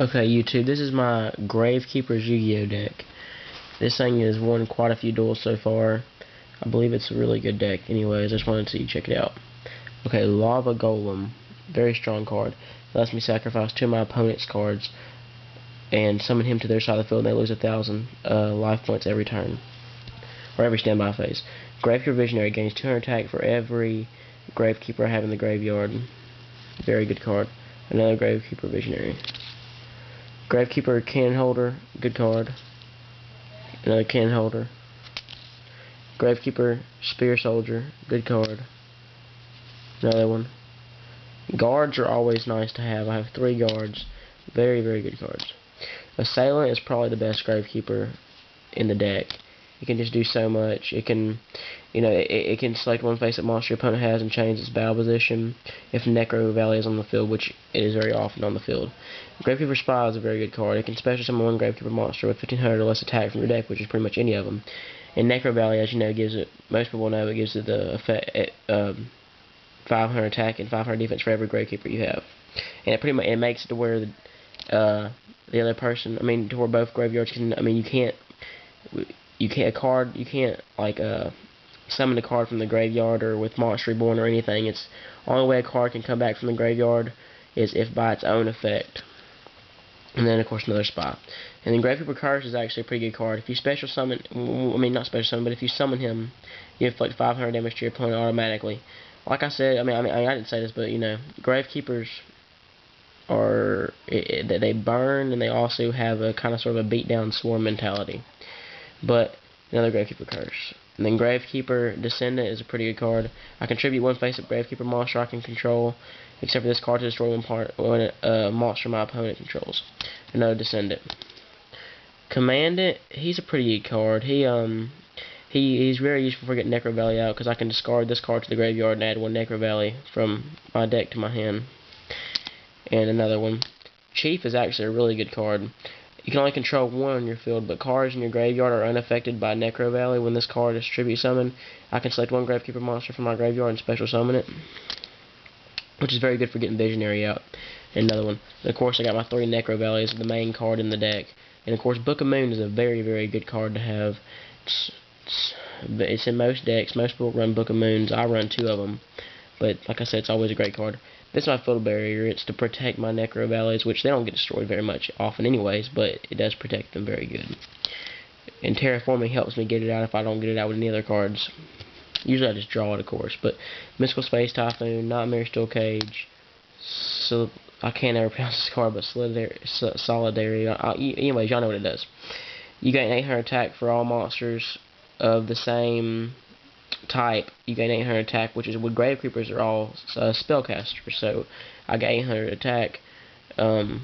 Okay, YouTube, this is my Gravekeepers Yu-Gi-Oh deck. This thing has won quite a few duels so far. I believe it's a really good deck. Anyways, I just wanted to see you check it out. Okay, Lava Golem. Very strong card. It lets me sacrifice 2 of my opponent's cards and summon him to their side of the field, and they lose 1,000 life points every turn. Or every standby phase. Gravekeeper Visionary gains 200 attack for every Gravekeeper I have in the graveyard. Very good card. Another Gravekeeper Visionary. Gravekeeper Cannon Holder, good card. Another Cannon Holder. Gravekeeper Spear Soldier, good card. Another one. Guards are always nice to have. I have 3 guards. Very, very good cards. Assailant is probably the best Gravekeeper in the deck. It can just do so much. It can, it can select one face-up monster your opponent has and change its battle position if Necro Valley is on the field, which it is very often on the field. Gravekeeper Spy is a very good card. It can special summon one Gravekeeper monster with 1,500 or less attack from your deck, which is pretty much any of them. And Necro Valley, as you know, gives it, most people know, it gives it the effect, 500 attack and 500 defense for every Gravekeeper you have. And it pretty much, it makes it to where the other person, to where both graveyards can, you can't like summon a card from the graveyard or with Monster Reborn or anything. It's only way a card can come back from the graveyard is if by its own effect. And then of course another spot. And then Gravekeeper Curse is actually a pretty good card. If you special summon, not special summon, but if you summon him, you inflict 500 damage to your opponent automatically. Like I said, I didn't say this, but Gravekeepers are they burn, and they also have a kind of sort of a beatdown swarm mentality. But another Gravekeeper Curse. And then Gravekeeper Descendant is a pretty good card. I contribute one face-up Gravekeeper monster I can control, except for this card to destroy one monster my opponent controls. Another Descendant. Commandant, he's a pretty good card. He's very useful for getting Necro Valley out, because I can discard this card to the graveyard and add 1 Necro Valley from my deck to my hand. And another one. Chief is actually a really good card. You can only control 1 on your field, but cards in your graveyard are unaffected by Necro Valley. When this card is tribute summoned, I can select 1 Gravekeeper monster from my graveyard and special summon it, which is very good for getting Visionary out. And another one. And of course, I got my 3 Necro Valleys, the main card in the deck. And of course, Book of Moon is a very, very good card to have. It's in most decks. Most people run Book of Moons. I run 2 of them. But like I said, it's always a great card. This is my field barrier. It's to protect my Necro Valleys, which they don't get destroyed very much often anyways, but it does protect them very good. And Terraforming helps me get it out if I don't get it out with any other cards. Usually I just draw it, of course. But Mystical Space Typhoon, Nightmare Steel Cage, so I can't ever pronounce this card, but Solidarity. Anyways, y'all know what it does. You gain 800 attack for all monsters of the same type. You gain 800 attack, which is with Gravekeepers are all spellcasters, so I got 800 attack. I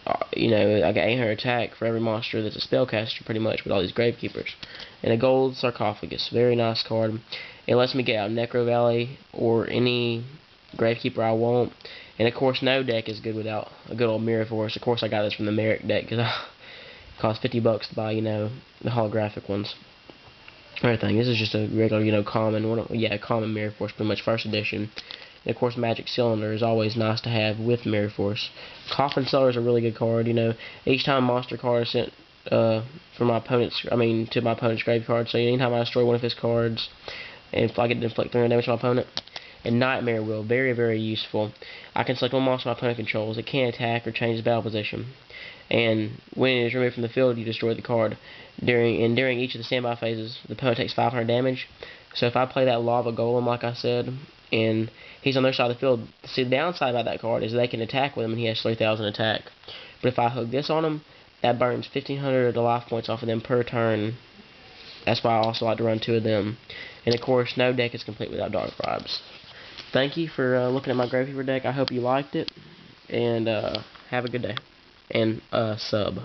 got 800 attack for every monster that's a spellcaster, pretty much, with all these Gravekeepers. And a gold sarcophagus, very nice card. It lets me get out Necro Valley or any Gravekeeper I want. And of course, no deck is good without a good old Mirror Force. Of course, I got this from the Merrick deck because it cost $50 to buy, the holographic ones. Everything. This is just a regular, common Mirror Force, pretty much first edition. And of course, Magic Cylinder is always nice to have with Mirror Force. Coffin Cellar is a really good card. Each time a monster card is sent to my opponent's grave card. So anytime I destroy one of his cards, and if I get to inflict 300 damage to my opponent. And Nightmare Wheel, very, very useful. I can select one monster my opponent controls. It can't attack or change its battle position. And when it is removed from the field, you destroy the card. During each of the standby phases, the opponent takes 500 damage. So if I play that Lava Golem, like I said, and he's on their side of the field, see, the downside about that card is they can attack with him, and he has 3,000 attack. But if I hook this on him, that burns 1,500 life points off of them per turn. That's why I also like to run 2 of them. And of course, no deck is complete without Dark Bribes. Thank you for looking at my Gravekeeper deck. I hope you liked it, and have a good day. And sub.